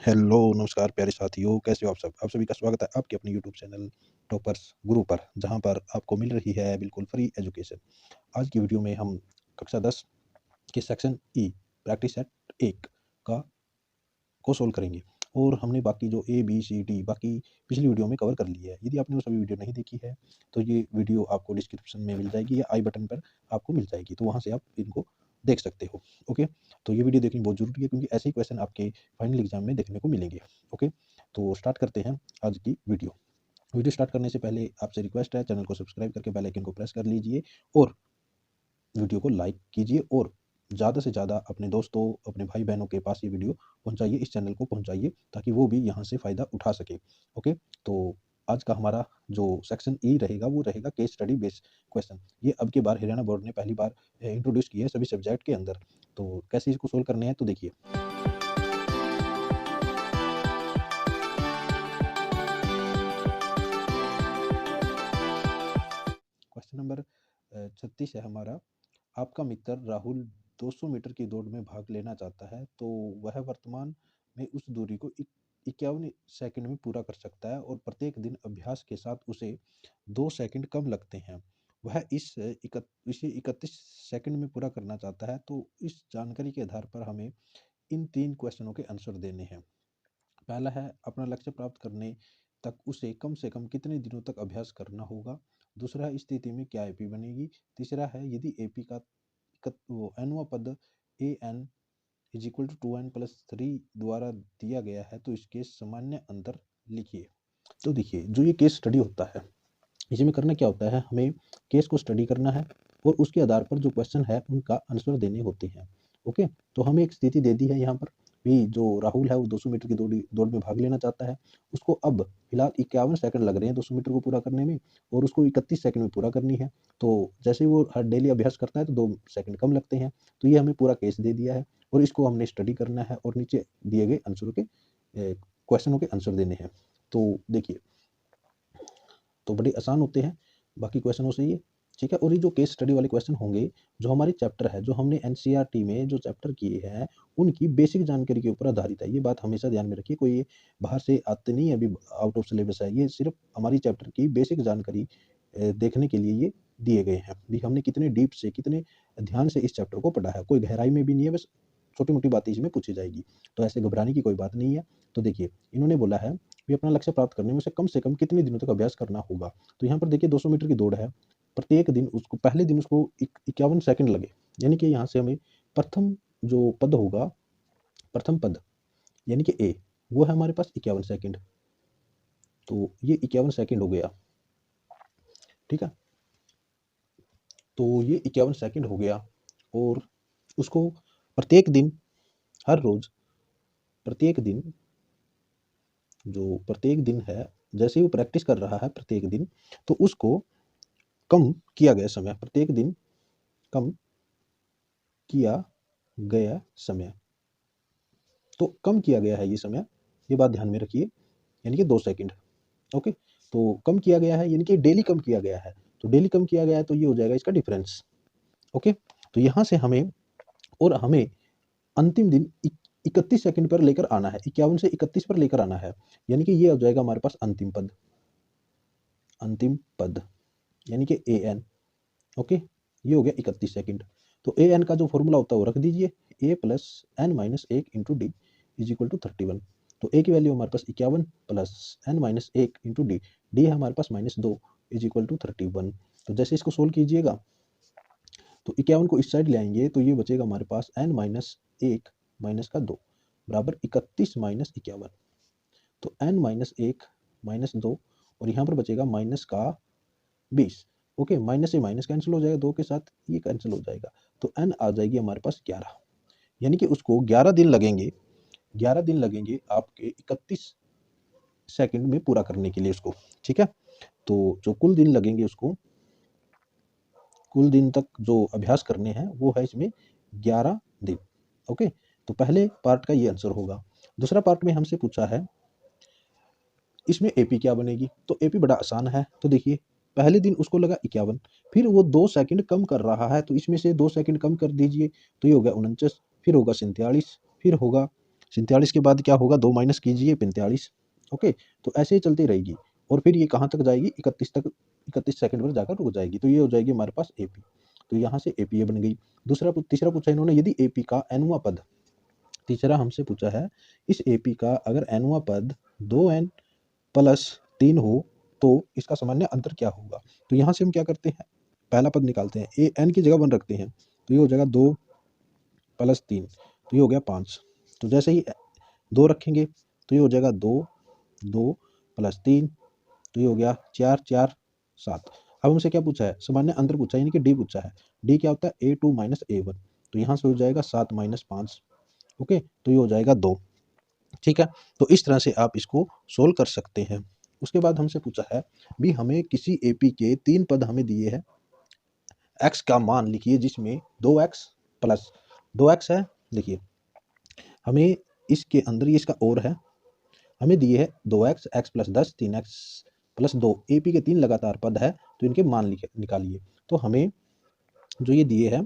Hello, नमस्कार प्यारे साथियों, कैसे हो आप सब? आप सभी का स्वागत है आपके अपने यूट्यूब चैनल टॉपर्स गुरु पर, जहाँ पर आपको मिल रही है बिल्कुल फ्री एजुकेशन। आज की वीडियो में हम कक्षा 10 के सेक्शन ई प्रैक्टिस सेट 1 का को सोल्व करेंगे और हमने बाकी जो ए, बी, सी, डी बाकी पिछली वीडियो में कवर कर ली है। यदि आपने वो सभी वीडियो नहीं देखी है, तो ये वीडियो आपको डिस्क्रिप्शन में मिल जाएगी या आई बटन पर आपको मिल जाएगी, तो वहाँ से आप इनको देख सकते हो। ओके, तो ये वीडियो देखनी बहुत ज़रूरी है क्योंकि ऐसे ही क्वेश्चन आपके फाइनल एग्जाम में देखने को मिलेंगे। ओके, तो स्टार्ट करते हैं आज की वीडियो। वीडियो स्टार्ट करने से पहले आपसे रिक्वेस्ट है, चैनल को सब्सक्राइब करके बेल आइकन को प्रेस कर लीजिए और वीडियो को लाइक कीजिए और ज़्यादा से ज़्यादा अपने दोस्तों, अपने भाई बहनों के पास ये वीडियो पहुंचाइए, इस चैनल को पहुंचाइए ताकि वो भी यहाँ से फ़ायदा उठा सके। ओके, तो आज का हमारा जो सेक्शन ई रहेगा वो रहेगा केस स्टडी बेस्ड क्वेश्चन। ये अब की बार हरियाणा बोर्ड ने पहली बार इंट्रोड्यूस किया है सभी सब्जेक्ट के अंदर। तो कैसे इसको सोल्व करने हैं, तो देखिए। क्वेश्चन नंबर 36 है हमारा। आपका मित्र राहुल 200 मीटर की दौड़ में भाग लेना चाहता है, तो वह वर्तमान में उस दूरी को 51 सेकंड में पूरा कर सकता है और प्रत्येक दिन अभ्यास के साथ उसे 2 सेकंड कम लगते हैं। वह इसे 31 सेकंड में पूरा करना चाहता है, तो इस जानकारी के आधार पर हमें इन 3 क्वेश्चनों के आंसर देने हैं। पहला है, अपना लक्ष्य प्राप्त करने तक उसे कम से कम कितने दिनों तक अभ्यास करना होगा। दूसरा है, स्थिति में क्या एपी बनेगी। तीसरा है, यदि एपी का nवां पद A N is equal to 2n+3 द्वारा दिया गया है, तो इसके सामान्य अंतर लिखिए। तो देखिए, जो ये केस स्टडी होता है, इसमें करना क्या होता है, हमें केस को स्टडी करना है और उसके आधार पर जो क्वेश्चन है उनका आंसर देने होते हैं। ओके, तो हमें एक स्थिति दे दी है यहाँ पर भी, जो राहुल है वो 200 मीटर की दौड़ में भाग लेना चाहता है। उसको अब फिलहाल 51 सेकंड लग रहे हैं 200 मीटर को पूरा करने में और उसको 31 सेकंड में पूरा करनी है। तो जैसे ही वो हर डेली अभ्यास करता है तो 2 सेकंड कम लगते हैं। तो ये हमें पूरा केस दे दिया है और इसको हमने स्टडी करना है और नीचे दिए गए आंसरों के क्वेश्चनों के आंसर देने हैं। तो देखिए, तो बड़े आसान होते हैं बाकी क्वेश्चनों से ये, ठीक है। और ये जो केस स्टडी वाले क्वेश्चन होंगे, जो हमारे चैप्टर है, जो हमने एनसीईआरटी में जो चैप्टर किए हैं, उनकी बेसिक जानकारी के ऊपर आधारित है। ये बात हमेशा ध्यान में रखिए, कोई ये बाहर से आते नहीं है, अभी आउट ऑफ सिलेबस है। ये सिर्फ हमारी चैप्टर की बेसिक जानकारी देखने के लिए ये दिए गए हैं भी। हमने कितने डीप से, कितने ध्यान से इस चैप्टर को पढ़ा है, कोई गहराई में भी नहीं है, बस छोटी मोटी बातें इसमें पूछी जाएगी, तो ऐसे घबराने की कोई बात नहीं है। तो देखिए, इन्होंने बोला है भी अपना लक्ष्य प्राप्त करने में उसे कम से कम कितने दिनों तक अभ्यास करना होगा। तो यहाँ पर देखिए, 200 मीटर की दौड़ है, प्रत्येक दिन उसको, पहले दिन उसको 51 सेकंड लगे, यानी कि यहाँ से हमें प्रथम जो पद होगा, प्रथम पद यानी कि ए, वो है हमारे पास 51 सेकंड। तो ये 51 सेकंड हो गया, ठीक है। तो ये 51 सेकंड हो गया और उसको प्रत्येक दिन, हर रोज, प्रत्येक दिन, जो प्रत्येक दिन है, जैसे ही वो प्रैक्टिस कर रहा है प्रत्येक दिन, तो उसको कम किया गया समय, प्रत्येक दिन कम किया गया समय, तो कम किया गया है ये समय, ये बात ध्यान में रखिए, यानी कि 2 सेकंड। ओके, तो कम किया गया है यानी कि डेली कम किया गया है, तो डेली कम किया गया है तो ये हो जाएगा इसका डिफरेंस। ओके, तो यहाँ से हमें, और हमें अंतिम दिन 31 सेकंड पर लेकर आना है, 51 से 31 पर लेकर आना है, यानी कि ये हो जाएगा हमारे पास अंतिम पद, अंतिम पद यानी कि ए एन। ओके, ये हो गया 31 सेकंड। तो ए एन का जो फॉर्मूला होता है वो रख दीजिए, A plus N minus 1 into D is equal to 31। तो ए की वैल्यू हमारे पास 51 plus N minus 1 into D, D है हमारे पास -2 इज इक्वल टू 31। तो जैसे इसको सोल्व कीजिएगा, तो 51 को इस साइड ले आएंगे तो ये बचेगा हमारे पास एन माइनस 1 माइनस का 2 बराबर 31 माइनस 51। तो एन माइनस 1 माइनस 2 और यहाँ पर बचेगा माइनस का 20। ओके, माइनस से माइनस कैंसिल हो जाएगा, 2 के साथ ये कैंसिल हो जाएगा, तो एन आ जाएगी हमारे पास 11, यानी कि उसको 11 दिन लगेंगे, 11 दिन लगेंगे आपके 31 सेकंड में पूरा करने के लिए उसको, ठीक है। तो जो कुल दिन लगेंगे उसको, कुल दिन तक जो अभ्यास करने हैं वो है इसमें 11 दिन। ओके, तो पहले पार्ट का ये आंसर होगा। दूसरा पार्ट में हमसे पूछा है इसमें एपी क्या बनेगी, तो एपी बड़ा आसान है। तो देखिए, पहले दिन उसको लगा 51, फिर वो 2 सेकंड कम कर रहा है, तो इसमें से 2 सेकंड कम कर दीजिए, तो ये होगा 49, फिर होगा 47, फिर होगा 47 के बाद क्या होगा, 2 माइनस कीजिए 45। ओके, तो ऐसे ही चलती रहेगी और फिर ये कहाँ तक जाएगी, 31 तक, 31 सेकंड पर जाकर रुक जाएगी। तो ये हो जाएगी हमारे पास एपी। तो यहाँ से एपी बन गई। तीसरा पूछा इन्होंने, यदि एपी का एनवा पद, तीसरा हमसे पूछा है इस एपी का अगर एनवा पद 2n प्लस 3 हो तो इसका सामान्य अंतर क्या होगा। तो यहाँ से हम क्या करते हैं, पहला पद निकालते हैं, ए एन की जगह 1 रखते हैं, तो ये हो जाएगा 2 प्लस 3, तो ये हो गया 5। तो जैसे ही 2 रखेंगे तो ये हो जाएगा 2 2 प्लस 3, तो ये हो गया 4 4 7। अब हमसे क्या पूछा है, सामान्य अंतर पूछा है, यानी कि डी पूछा है। डी क्या होता है, A2 माइनस A1, तो यहाँ से हो जाएगा 7 माइनस 5। ओके, तो ये हो जाएगा 2। ठीक है, तो इस तरह से आप इसको सोल्व कर सकते हैं। उसके बाद हमसे पूछा है भी हमें किसी एपी के 3 पद हमें दिए हैं, x का मान लिखिए जिसमें 2x प्लस 2x है। देखिए हमें इसके अंदर ये इसका और है, हमें दिए है 2x, x plus 10, 3x plus 2, AP के 3 लगातार पद है, तो इनके मान निकालिए। तो हमें जो ये दिए है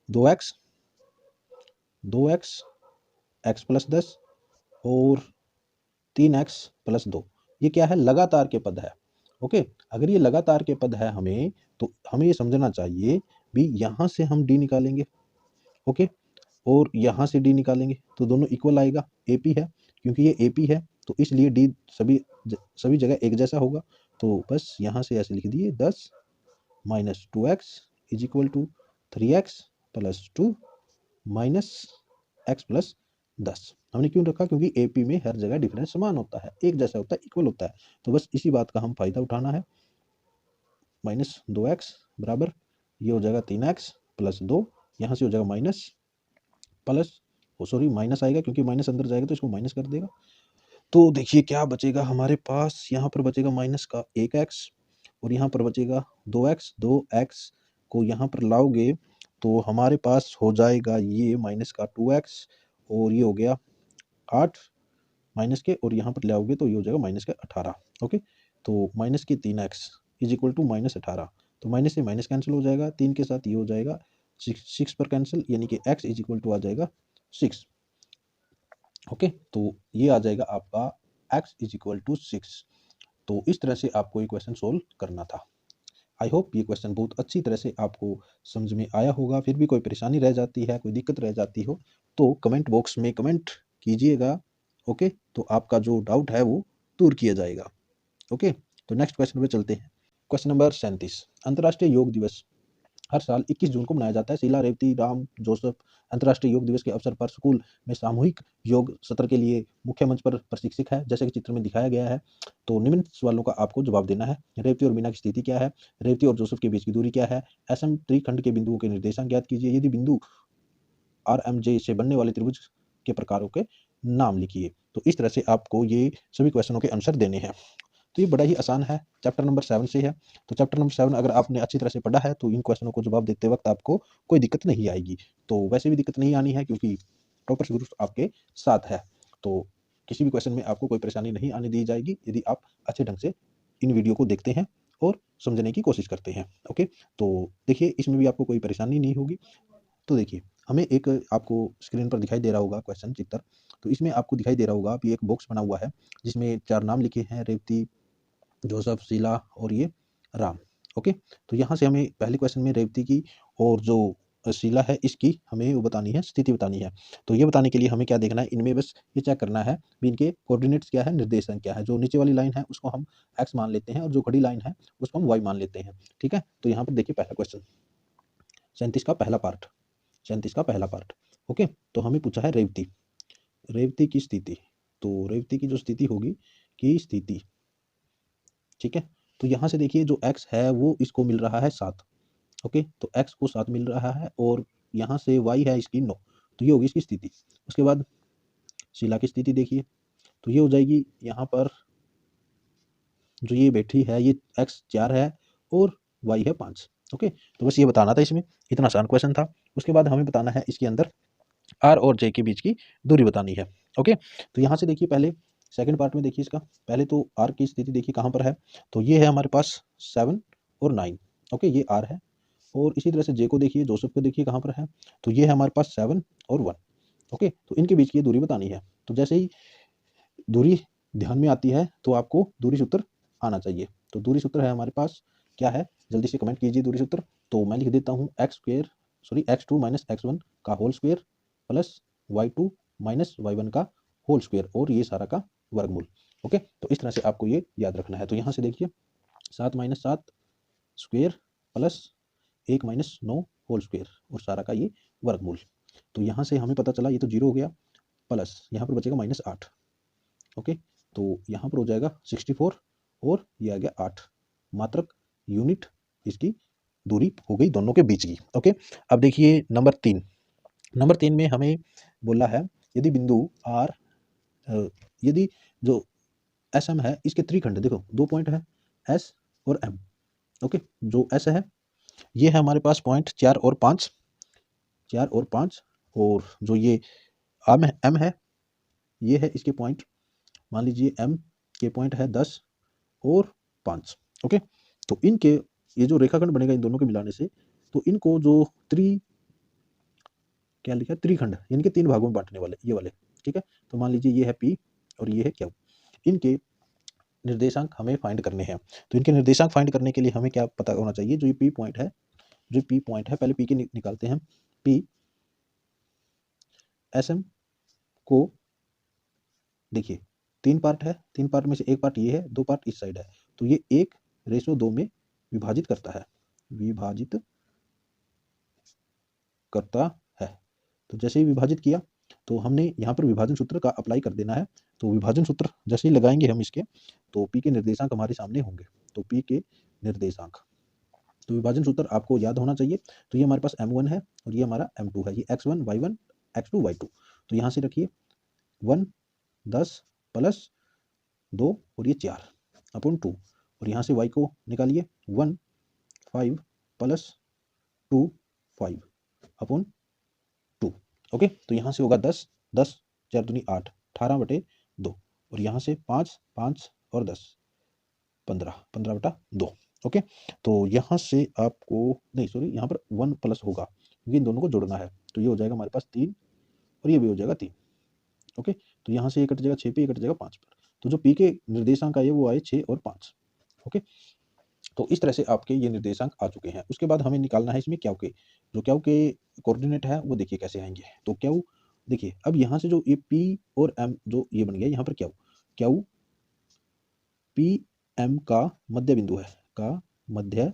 2x, x प्लस 10 और 3x प्लस 2, ये क्या है, लगातार के पद है। ओके, अगर ये लगातार के पद है हमें, तो हमें ये समझना चाहिए भी यहाँ से हम डी निकालेंगे। ओके, और यहाँ से डी निकालेंगे तो दोनों इक्वल आएगा, एपी है, क्योंकि ये एपी है तो इसलिए डी सभी जगह एक जैसा होगा। तो बस यहाँ से ऐसे लिख दिए 10 minus 2x is equal to 3x plus 2 minus x plus 10। हमने क्यों रखा, क्योंकि एपी में हर जगह डिफरेंस समान होता है, एक जैसा होता है, इक्वल होता है। तो बस इसी बात का हम फायदा उठाना है। माइनस 2x बराबर ये हो जाएगा 3x प्लस 2, यहाँ से हो जाएगा माइनस प्लस, सॉरी माइनस आएगा क्योंकि माइनस अंदर जाएगा तो इसको माइनस कर देगा। तो देखिए क्या बचेगा हमारे पास, यहाँ पर बचेगा माइनस का 1x और यहाँ पर बचेगा 2x। 2x को यहाँ पर लाओगे तो हमारे पास हो जाएगा ये माइनस का 2x और ये हो गया 8 माइनस के, और यहाँ पर लाओगे तो ये हो जाएगा माइनस के 18। ओके, तो माइनस के 3x is equal to minus 18, तो माइनस से माइनस कैंसिल हो जाएगा, 3 के साथ ये हो जाएगा 6 पर कैंसिल, यानी कि x इज इक्वल टू आ जाएगा 6। ओके, तो ये आ जाएगा आपका x इज इक्वल टू 6। तो इस तरह से आपको ये क्वेश्चन सोल्व करना था। आई होप ये क्वेश्चन बहुत अच्छी तरह से आपको समझ में आया होगा। फिर भी कोई परेशानी रह जाती है, कोई दिक्कत रह जाती हो तो कमेंट बॉक्स में कमेंट कीजिएगा। ओके, तो आपका जो डाउट है वो दूर किया जाएगा। ओके, तो नेक्स्ट क्वेश्चन पे चलते हैं। क्वेश्चन नंबर 37, अंतर्राष्ट्रीय योग दिवस हर साल 21 जून को मनाया जाता है। शीला, रेवती, राम, जोसेफ अंतर्राष्ट्रीय योग दिवस के अवसर पर स्कूल में सामूहिक योग सत्र के लिए मुख्य मंच पर प्रशिक्षक है, जैसे कि चित्र में दिखाया गया है। तो निम्न सवालों का आपको जवाब देना है। रेवती और मीना की स्थिति क्या है, रेवती और जोसेफ के बीच की दूरी क्या है, एसएम त्रिखंड के बिंदुओं के निर्देशांक ज्ञात कीजिए, यदि बिंदु आरएमजे से बनने वाले त्रिभुज के प्रकारों के नाम लिखिए। तो इस तरह से आपको ये सभी क्वेश्चनों के आंसर देने हैं। तो ये बड़ा ही आसान है, चैप्टर नंबर 7 से है। तो चैप्टर नंबर 7 अगर आपने अच्छी तरह से पढ़ा है तो इन क्वेश्चनों को जवाब देते वक्त आपको कोई दिक्कत नहीं आएगी। तो वैसे भी दिक्कत नहीं आनी है क्योंकि टॉपर्स ग्रुप आपके साथ है। तो किसी भी क्वेश्चन में आपको कोई परेशानी नहीं आने दी जाएगी यदि आप अच्छे ढंग से इन वीडियो को देखते हैं और समझने की कोशिश करते हैं। ओके, तो देखिए इसमें भी आपको कोई परेशानी नहीं होगी। तो देखिए हमें एक आपको स्क्रीन पर दिखाई दे रहा होगा क्वेश्चन चित्र, तो इसमें आपको दिखाई दे रहा होगा कि एक बॉक्स बना हुआ है जिसमें 4 नाम लिखे हैं, रेवती, जोसेफ, शीला और ये राम। ओके, तो यहाँ से हमें पहले क्वेश्चन में रेवती की और जो शीला है इसकी हमें वो बतानी है, स्थिति बतानी है। तो ये बताने के लिए हमें क्या देखना है, इनमें बस ये चेक करना है भी इनके कोऑर्डिनेट्स क्या है, निर्देशांक क्या है। जो नीचे वाली लाइन है उसको हम x मान लेते हैं और जो खड़ी लाइन है उसको हम y मान लेते हैं। ठीक है, तो यहाँ पर देखिए पहला क्वेश्चन 37 का पहला पार्ट, 37 का पहला पार्ट। ओके, तो हमें पूछा है रेवती, रेवती की स्थिति। तो रेवती की जो स्थिति होगी की स्थिति, ठीक है, तो यहाँ से देखिए जो x है वो इसको मिल रहा है 7। ओके, तो x को 7 मिल रहा है और यहाँ से y है इसकी 9, तो ये होगी इसकी स्थिति। उसके बाद शीला की स्थिति देखिए, तो ये हो जाएगी यहाँ पर जो ये बैठी है ये x 4 है और y है 5। ओके, तो बस ये बताना था, इसमें इतना आसान क्वेश्चन था। उसके बाद हमें बताना है इसके अंदर r और j के बीच की दूरी बतानी है। ओके, तो यहाँ से देखिए पहले सेकंड पार्ट में देखिए इसका, पहले तो r की स्थिति देखिए कहाँ पर है, तो ये है हमारे पास 7 और 9। ओके, ये r है और इसी तरह से j को देखिए, जोसेफ को देखिए कहाँ पर है, तो ये है हमारे पास 7 और 1। ओके, तो इनके बीच की दूरी बतानी है। तो जैसे ही दूरी ध्यान में आती है तो आपको दूरी सूत्र आना चाहिए। तो दूरी सूत्र है हमारे पास, क्या है, जल्दी से कमेंट कीजिए दूरी सूत्र। तो मैं लिख देता हूँ x2 माइनस x1 का whole square plus y2 minus y1 का होल स्क्वायर और ये सारा का वर्गमूल। ओके, तो इस तरह से आपको ये याद रखना है। तो यहाँ से देखिए 7 minus 7 square plus 1 minus 9 whole square और सारा का ये वर्गमूल। तो यहाँ से हमें पता चला ये तो 0 हो गया, प्लस यहाँ पर बचेगा माइनस 8। ओके, तो यहाँ पर हो जाएगा 64 और ये आ गया 8 मात्रक यूनिट इसकी दूरी हो गई दोनों के बीच की। ओके, अब देखिए नंबर 3 में हमें बोला है यदि बिंदु आर यदि जो एस एम है इसके त्रिखंड, देखो 2 पॉइंट है एस और एम। ओके, जो एस है ये है हमारे पास पॉइंट 4 और 5, 4 और 5, और जो ये एम है ये है इसके पॉइंट, मान लीजिए एम के पॉइंट है 10 और 5। ओके, तो इनके ये जो रेखाखंड बनेगा इन दोनों के मिलाने से, तो इनको जो क्या लिखा है, त्रिखंड, यानी कि 3 भागों में बांटने वाले ये वाले। ठीक है, तो मान लीजिए ये है पी और ये है क्यू। इनके निर्देशांक हमें फाइंड करने हैं। तो इनके निर्देशांक फाइंड करने के लिए हमें क्या पता होना चाहिए, जो ये पी पॉइंट है, जो पी पॉइंट है, पहले पी के निकालते हैं। पी एस एम को देखिए 3 पार्ट है, 3 पार्ट में से एक पार्ट ये है, 2 पार्ट इस साइड है, तो ये 1:2 में विभाजित करता है, विभाजित करता है। तो जैसे ही विभाजित किया तो हमने यहाँ पर विभाजन सूत्र का अप्लाई कर देना है। तो विभाजन सूत्र जैसे ही लगाएंगे हम इसके, तो पी के निर्देशांक हमारे सामने होंगे। तो पी के निर्देशांक, तो विभाजन सूत्र आपको याद होना चाहिए। तो ये हमारे पास m1 है और ये हमारा m2 है, ये x1 y1 x2 y2। तो यहाँ से रखिए 1 10 प्लस 2 और ये 4 अपॉन 2, और यहाँ से y को निकालिए 1 5 प्लस 2 5 अपॉन 2। ओके, तो यहाँ से होगा 10 10 4 दूनी 8 18/2, और यहाँ से 5 5 और 10 15 15/2। ओके, तो यहाँ से आपको नहीं, सॉरी, यहाँ पर 1 प्लस होगा क्योंकि इन दोनों को जोड़ना है। तो ये हो जाएगा हमारे पास 3 और ये भी हो जाएगा 3। ओके, तो यहाँ से ये कट जाएगा 6 पे, ये कट जाएगा 5 पर। तो जो पी के निर्देशांक आए वो आए 6 और 5। ओके, तो इस तरह से आपके ये निर्देशांक आ चुके हैं। उसके बाद हमें निकालना है इसमें क्यू के, जो क्यू के कोऑर्डिनेट है वो देखिए कैसे आएंगे। तो क्यू देखिए, अब यहाँ से जो ये पी और एम जो ये बन गया, यहाँ पर क्यू क्यू पी एम का मध्य बिंदु है, का मध्य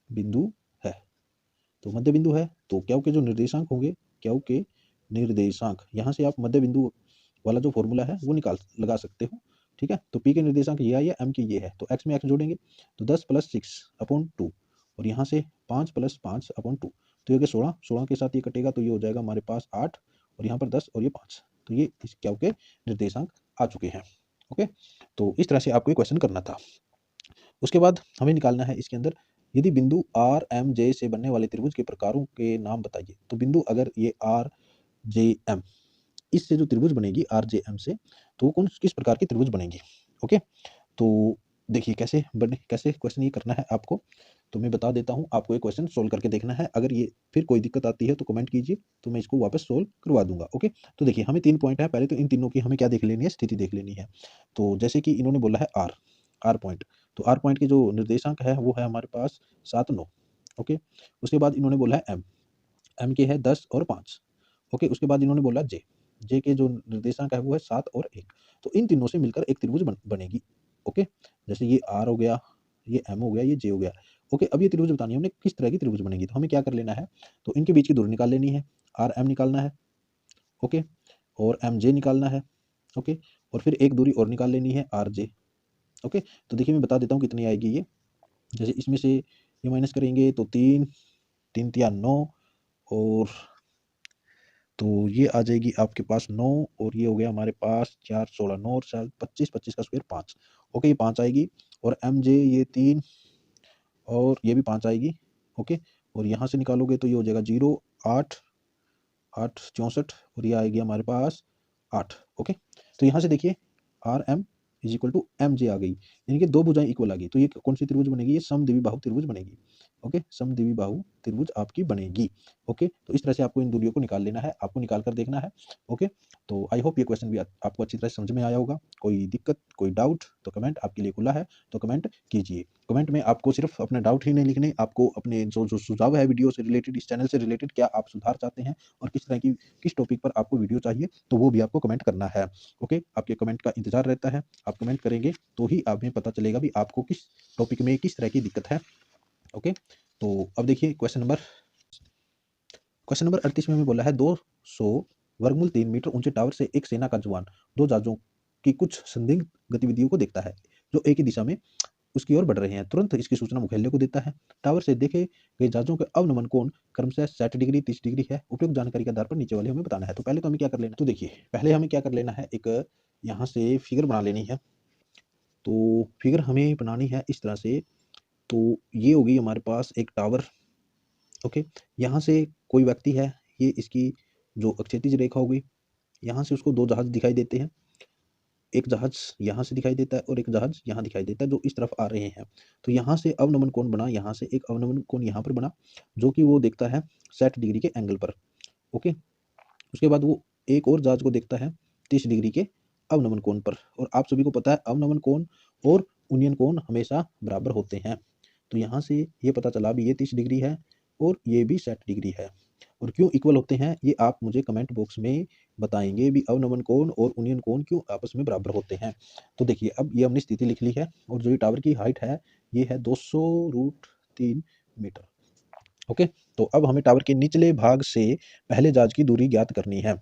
बिंदु है। तो मध्य बिंदु है तो क्यू के जो निर्देशांक होंगे, क्यू के निर्देशांक, यहाँ से आप मध्य बिंदु वाला जो फॉर्मूला है वो लगा सकते हो। ठीक है, तो पी के निर्देशांक ये है, एम की ये है, तो एक्स में एक्स जोड़ेंगे तो 10 + 6/2, और यहाँ से 5 + 5/2, तो ये 16 16 के साथ ये कटेगा तो ये हो जाएगा हमारे पास 8, और यहाँ पर 10 और ये 5। तो ये इस क्यू के निर्देशांक आ चुके हैं। ओके, तो इस तरह से आपको ये क्वेश्चन करना था। उसके बाद हमें निकालना है इसके अंदर, यदि बिंदु आर एम जे से बनने वाले त्रिभुज के प्रकारों के नाम बताइए। तो बिंदु अगर ये आर जे एम, इससे जो त्रिभुज बनेगी आर जे एम से, तो वो कौन किस प्रकार की त्रिभुज बनेगी। ओके, तो देखिए कैसे क्वेश्चन ये करना है आपको। तो मैं बता देता हूँ आपको, ये क्वेश्चन सोल्व करके देखना है। अगर ये फिर कोई दिक्कत आती है तो कमेंट कीजिए, तो मैं इसको वापस सोल्व करवा दूंगा। ओके, तो देखिए हमें 3 पॉइंट है, पहले तो इन तीनों की हमें क्या देख लेनी है, स्थिति देख लेनी है। तो जैसे कि इन्होंने बोला है आर पॉइंट, तो आर पॉइंट के जो निर्देशांक है वो है हमारे पास 7 9। ओके, उसके बाद इन्होंने बोला है एम के है 10 और 5। ओके, उसके बाद इन्होंने बोला जे के जो निर्देशांक है वो है 7 और 1। तो इन तीनों से मिलकर एक त्रिभुज बनेगी। ओके, जैसे ये आर हो गया, ये एम हो गया, ये जे हो गया। ओके, अब ये त्रिभुज बतानी है हमने, किस तरह की त्रिभुज बनेगी। तो हमें क्या कर लेना है, तो इनके बीच की दूरी निकाल लेनी है, आर एम निकालना है। ओके, और एम जे निकालना है। ओके, और फिर एक दूरी और निकाल लेनी है, आर जे। ओके, तो देखिए मैं बता देता हूँ कितनी आएगी ये। जैसे इसमें से ये माइनस करेंगे तो 3 3 × 9, और तो ये आ जाएगी आपके पास 9, और ये हो गया हमारे पास 4 16 9 और 4 25 25 का स्क्वायर 5। ओके, ये 5 आएगी, और एम जे ये 3 और ये भी 5 आएगी। ओके, और यहाँ से निकालोगे तो ये हो जाएगा 0 8 8 64, और ये आएगी हमारे पास 8। ओके, तो यहाँ से देखिए R M is equal to M J आ गई, यानी कि दो भुजाएं इक्वल आ गई। तो ये कौन सी त्रिभुज बनेगी, ये समद्विबाहु त्रिभुज बनेगी। ओके, समद्विबाहु त्रिभुज आपकी बनेगी। ओके, तो इस तरह से आपको इन दूरियों को निकाल लेना है, आपको निकाल कर देखना है। ओके, तो आई होप ये क्वेश्चन भी आपको अच्छी तरह से समझ में आया होगा। कोई दिक्कत, कोई डाउट तो कमेंट आपके लिए खुला है, तो कमेंट कीजिए। कमेंट में आपको सिर्फ अपने डाउट ही नहीं लिखने, आपको अपने जो जो सुझाव है वीडियो से रिलेटेड, इस चैनल से रिलेटेड, क्या आप सुधार चाहते हैं और किस तरह की किस टॉपिक पर आपको वीडियो चाहिए, तो वो भी आपको कमेंट करना है। ओके, आपके कमेंट का इंतजार रहता है। आप कमेंट करेंगे तो ही हमें पता चलेगा भी आपको किस टॉपिक में किस तरह की दिक्कत है। ओके, तो अब देखिए क्वेश्चन नंबर 38 में हमें बोला है 200 वर्गमूल 3 मीटर ऊंचे टावर से एक सेना का जवान दो जहाजों की कुछ संदिग्ध गतिविधियों को देखता है जो एक ही दिशा में उसकी ओर बढ़ रहे हैं। तुरंत इसकी सूचना मुख्यालय को देता है। टावर से देखे गए जहाजों के अवनमन कोण क्रमशः 60 डिग्री 30 डिग्री है। उपयुक्त जानकारी के आधार पर नीचे वाले हमें बताना है। तो पहले तो हमें क्या कर लेना, तो देखिए पहले हमें क्या कर लेना है, एक यहाँ से फिगर बना लेनी है। तो फिगर हमें बनानी है इस तरह से। तो ये होगी हमारे पास एक टावर। ओके, यहाँ से कोई व्यक्ति है, ये इसकी जो क्षैतिज रेखा होगी, यहाँ से उसको दो जहाज दिखाई देते हैं। एक जहाज यहाँ से दिखाई देता है और एक जहाज यहाँ दिखाई देता है, जो इस तरफ आ रहे हैं। तो यहाँ से अवनमन कोण बना, यहाँ से एक अवनमन कोण यहाँ पर बना, जो कि वो देखता है 60 डिग्री के एंगल पर। ओके, उसके बाद वो एक और जहाज को देखता है 30 डिग्री के अवनमन कोण पर। और आप सभी को पता है अवनमन कोण और उन्नयन कोण हमेशा बराबर होते हैं। तो यहाँ से ये पता चला भी ये 30 डिग्री है और ये भी 60 डिग्री है। और क्यों इक्वल होते हैं ये आप मुझे कमेंट बॉक्स में बताएंगे भी, अवनमन कोण और उन्नयन कोण क्यों आपस में बराबर होते हैं। तो देखिए अब ये हमने स्थिति लिख ली है, और जो ये टावर की हाइट है ये है 200√3 मीटर। ओके, तो अब हमें टावर के निचले भाग से पहले जहाज की दूरी ज्ञात करनी है।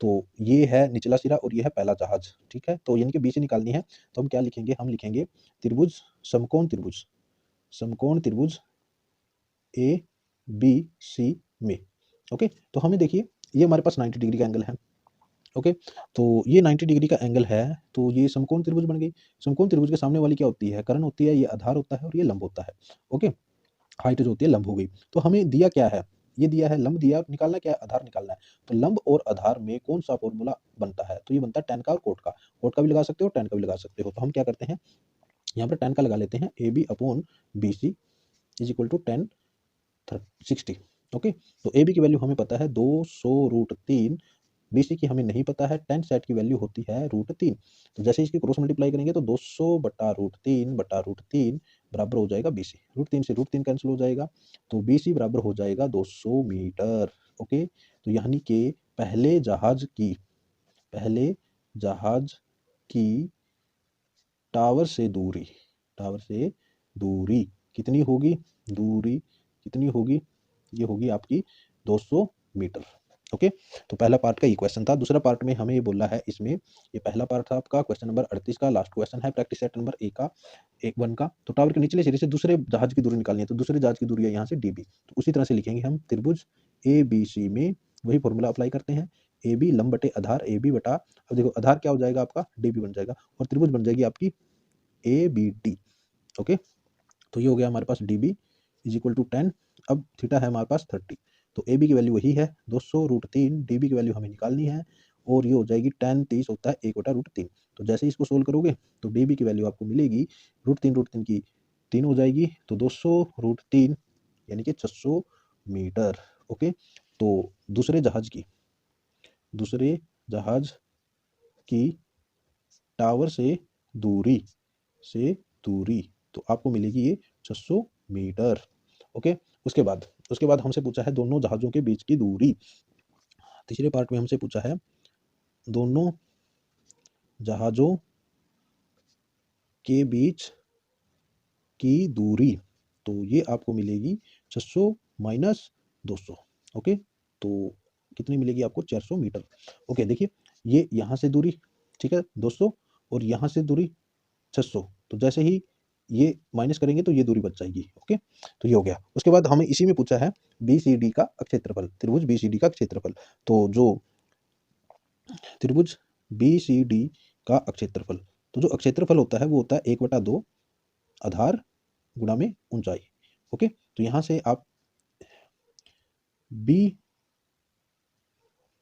तो ये है निचला सिरा और ये है पहला जहाज। ठीक है, तो इनके बीच से निकालनी है। तो हम क्या लिखेंगे, हम लिखेंगे त्रिभुज, समकोण त्रिभुज ए बी सी में। ओके, तो हमें देखिए ये हमारे पास 90 डिग्री का एंगल है। ओके, तो ये 90 डिग्री का एंगल है, तो ये समकोण त्रिभुज बन गई। समकोण त्रिभुज के सामने वाली क्या होती है, कर्ण होती है, ये आधार होता है और ये लंब होता है। ओके, हाइट जो होती है लंब हो गई। तो हमें दिया क्या है, ये दिया है लंब, दिया निकालना क्या है, आधार निकालना है। तो लंब और आधार में कौन सा फॉर्मूला बनता है, तो ये बनता है tan का और कोट का। कोट का भी लगा सकते हो, tan का भी लगा सकते हो। तो हम क्या करते हैं, यहाँ पर tan का लगा लेते हैं, A B upon B C is equal to 60। Okay, तो ए बी की वैल्यू हमें पता है 200√3, बी सी की हमें नहीं पता है, tan सेट की वैल्यू होती है √3। तो जैसे इसकी क्रॉस मल्टीप्लाई करेंगे तो 200/√3 बराबर हो जाएगा बी सी। √3 से √3 कैंसिल हो जाएगा, तो बी सी बराबर हो जाएगा 200 मीटर। ओके, तो यानी कि पहले जहाज की टावर से दूरी कितनी होगी, दूरी कितनी होगी, ये होगी आपकी 200 मीटर। ओके, तो पहला पार्ट का ये क्वेश्चन था। दूसरा पार्ट में हमें ये बोला है, इसमें ये पहला पार्ट था आपका क्वेश्चन नंबर 38 का, लास्ट क्वेश्चन है प्रैक्टिस सेट नंबर 1 का। तो टावर के निचले सिरे से दूसरे जहाज की दूरी निकालनी है। तो दूसरे जहाज की दूरी है यहाँ से डीबी। तो उसी तरह से लिखेंगे हम त्रिभुज ए बी सी में वही फॉर्मूला अप्लाई करते हैं, ए बी लंब बटे आधार, ए बी बटा, अब देखो आधार क्या हो जाएगा आपका, डीबी बन जाएगा, और त्रिभुज बन जाएगी आपकी ए बी डी। ओके, तो ये हो गया हमारे पास D B is equal to 10। अब थीटा है हमारे पास 30। तो ए बी की वैल्यू वही है 200√3, डी बी की वैल्यू हमें निकालनी है, और ये हो जाएगी 10 30 होता है 1/√3। तो जैसे इसको सोल्व करोगे तो डी बी की वैल्यू आपको मिलेगी √3 की 3 हो जाएगी, तो 200√3 यानी कि 600 मीटर। ओके, तो दूसरे जहाज की टावर दूरी से दूरी तो आपको मिलेगी ये 600 मीटर। ओके, उसके बाद हमसे पूछा है दोनों जहाज़ों के बीच की दूरी। तीसरे पार्ट में हमसे पूछा है दोनों जहाज़ों के बीच की दूरी, तो ये आपको मिलेगी 600 माइनस 200। ओके, तो कितनी मिलेगी आपको, 400 मीटर। ओके, देखिए ये यहाँ से दूरी, ठीक है 200, और यहाँ से दूरी 600। तो जैसे ही ये माइनस करेंगे तो ये दूरी बच जाएगी। ओके, तो ये हो गया। उसके बाद हमें इसी में पूछा है बी सी डी का क्षेत्रफल, त्रिभुज बी सी डी का क्षेत्रफल। तो जो त्रिभुज बी सी डी का क्षेत्रफल, तो जो क्षेत्रफल होता है वो होता है 1/2 आधार गुणा में ऊंचाई। ओके, तो यहाँ से आप बी,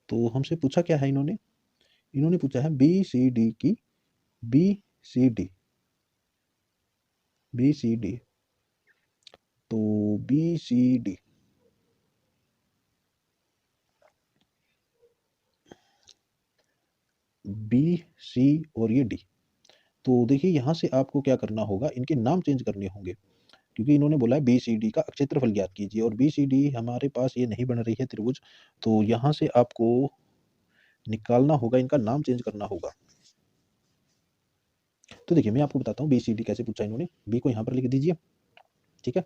तो हमसे पूछा क्या है इन्होंने पूछा है बी सी डी की, B C D B C D तो B C D, B C और ये डी। तो देखिए यहाँ से आपको क्या करना होगा, इनके नाम चेंज करने होंगे, क्योंकि इन्होंने बोला है बी सी डी का क्षेत्रफल ज्ञात कीजिए, और बी सी डी हमारे पास ये नहीं बन रही है त्रिभुज, तो यहाँ से आपको निकालना होगा, इनका नाम चेंज करना होगा। तो देखिए मैं आपको बताता हूँ बी सी डी कैसे पूछा इन्होंने। बी को यहाँ पर लिख दीजिए, ठीक है,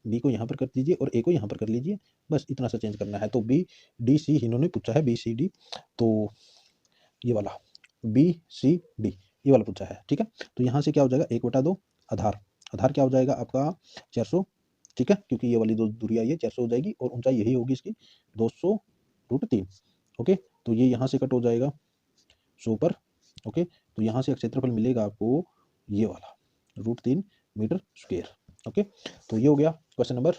बी को यहाँ पर कर दीजिए और ए को यहाँ पर कर लीजिए, बस इतना सा चेंज करना है। तो बी डी सी इन्होंने पूछा है, बी सी डी, तो ये वाला बी सी डी ये वाला पूछा है, ठीक है। तो यहाँ से क्या हो जाएगा, 1/2 आधार, आधार क्या हो जाएगा आपका 400, ठीक है, क्योंकि ये वाली दो दूरी आई है 400 हो जाएगी, और ऊंचाई यही होगी इसकी 200√3। ओके, तो ये यहाँ से कट हो जाएगा 100 पर। ओके, तो यहाँ से क्षेत्रफल मिलेगा आपको ये वाला √3 मीटर स्क्वायर। ओके, तो ये हो गया क्वेश्चन नंबर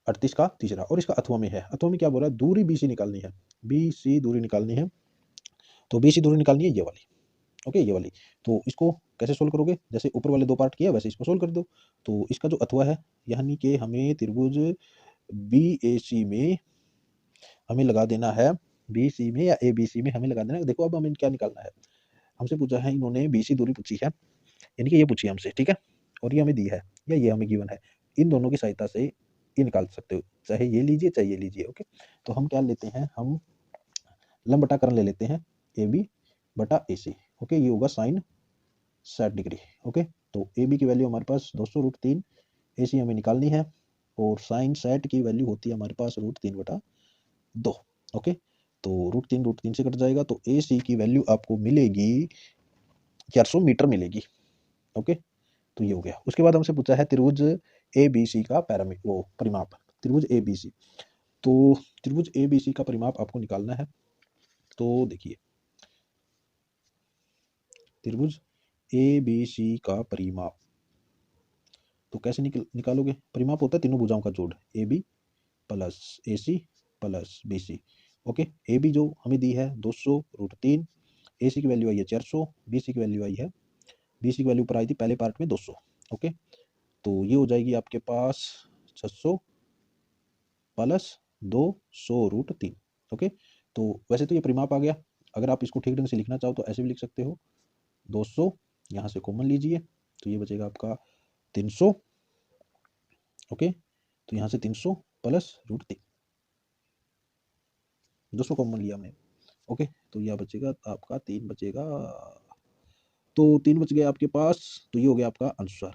38 का तीसरा। और इसका अथवा में है, अथवा में क्या बोल रहा है, दूरी बी सी निकालनी है, बी सी दूरी निकालनी है। तो बी सी दूरी निकालनी है ये वाली, ओके ये वाली। तो इसको कैसे सोल्व करोगे, जैसे ऊपर वाले 2 पार्ट किया वैसे इसको सोल्व कर दो। तो इसका जो अथवा है, यानी कि हमें त्रिभुज बी ए सी में हमें लगा देना है, बी सी में या ए बी सी में हमें लगा देना है। देखो अब हमें क्या निकालना है, हमसे पूछा है इन्होंने बी सी दूरी पूछी है, यानी कि ये पूछी है हमसे, ठीक है, और ये हमें दी है या ये हमें गिवन है। इन दोनों की सहायता से ये निकाल सकते हो, चाहे ये लीजिए चाहे ये लीजिए। ओके, तो हम क्या लेते हैं, हम लंब बटाकरण ले लेते हैं, ए बी बटा ए सी। ओके, ये होगा साइन 60 डिग्री। ओके, तो ए बी की वैल्यू हमारे पास 200√3, ए सी हमें निकालनी है, और साइन 60 की वैल्यू होती है हमारे पास √3/2। ओके, तो √3 से कट जाएगा, तो ए सी की वैल्यू आपको मिलेगी 400 मीटर मिलेगी। ओके, तो ये हो गया। उसके बाद हमसे पूछा है त्रिभुज ए बी सी का पैरामीटर, वो परिमाप, त्रिभुज ए बी सी। तो त्रिभुज ए बी सी का परिमाप आपको निकालना है। तो देखिए त्रिभुज ए बी सी का परिमाप, तो कैसे निकालोगे, परिमाप होता है तीनों भुजाओं का जोड़, A B plus A C plus B C. Okay, A B जो हमें दी है 200√3, ए सी की वैल्यू आई है 400, बी सी की वैल्यू आई है, बी सी की वैल्यू ऊपर आई थी पहले पार्ट में 200। ओके, तो ये हो जाएगी आपके पास 600 प्लस 200√3। ओके, तो वैसे तो ये परिमाप आ गया, अगर आप इसको ठीक ढंग से लिखना चाहो तो ऐसे भी लिख सकते हो, 200 यहाँ से कॉमन लीजिए, तो ये बचेगा आपका 300। ओके, तो यहाँ से 300 प्लस √3, 200 कॉमन लिया हमने। ओके, तो यह बचेगा आपका 3 बचेगा, तो 3 बच गए आपके पास, तो ये हो गया आपका आंसर।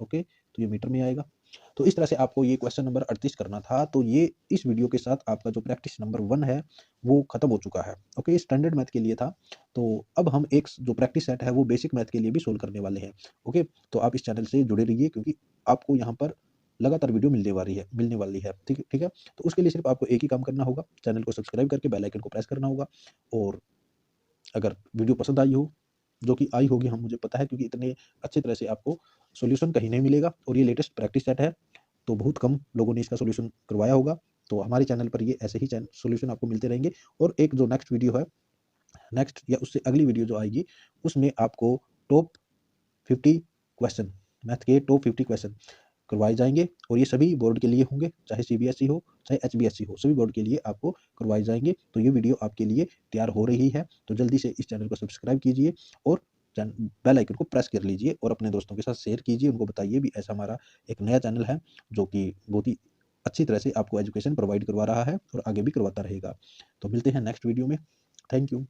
ओके, तो ये मीटर में आएगा। तो इस तरह से आपको ये क्वेश्चन नंबर 38 करना था। तो ये इस वीडियो के साथ आपका जो प्रैक्टिस नंबर 1 है वो खत्म हो चुका है। ओके, ये स्टैंडर्ड मैथ के लिए था। तो अब हम एक जो प्रैक्टिस सेट है वो बेसिक मैथ के लिए भी सोल्व करने वाले हैं। ओके, तो आप इस चैनल से जुड़े रहिए, क्योंकि आपको यहाँ पर लगातार वीडियो मिलने वाली है, ठीक है। तो उसके लिए सिर्फ आपको एक ही काम करना होगा, चैनल को सब्सक्राइब करके बेल आइकन को प्रेस करना होगा। और अगर वीडियो पसंद आई हो, जो कि आई होगी, हम मुझे पता है, क्योंकि इतने अच्छे तरह से आपको सॉल्यूशन कहीं नहीं मिलेगा, और ये लेटेस्ट प्रैक्टिस सेट है, तो बहुत कम लोगों ने इसका सॉल्यूशन करवाया होगा। तो हमारे चैनल पर ये ऐसे ही सॉल्यूशन आपको मिलते रहेंगे। और एक जो नेक्स्ट वीडियो है, नेक्स्ट या उससे अगली वीडियो जो आएगी, उसमें आपको टॉप 50 क्वेश्चन, मैथ के टॉप 50 क्वेश्चन करवाए जाएंगे, और ये सभी बोर्ड के लिए होंगे, चाहे सीबीएसई हो चाहे एचबीएसई हो, सभी बोर्ड के लिए आपको करवाए जाएंगे। तो ये वीडियो आपके लिए तैयार हो रही है, तो जल्दी से इस चैनल को सब्सक्राइब कीजिए और बेल आइकन को प्रेस कर लीजिए, और अपने दोस्तों के साथ शेयर कीजिए, उनको बताइए भी ऐसा हमारा एक नया चैनल है जो कि बहुत ही अच्छी तरह से आपको एजुकेशन प्रोवाइड करवा रहा है और आगे भी करवाता रहेगा। तो मिलते हैं नेक्स्ट वीडियो में। Thank you.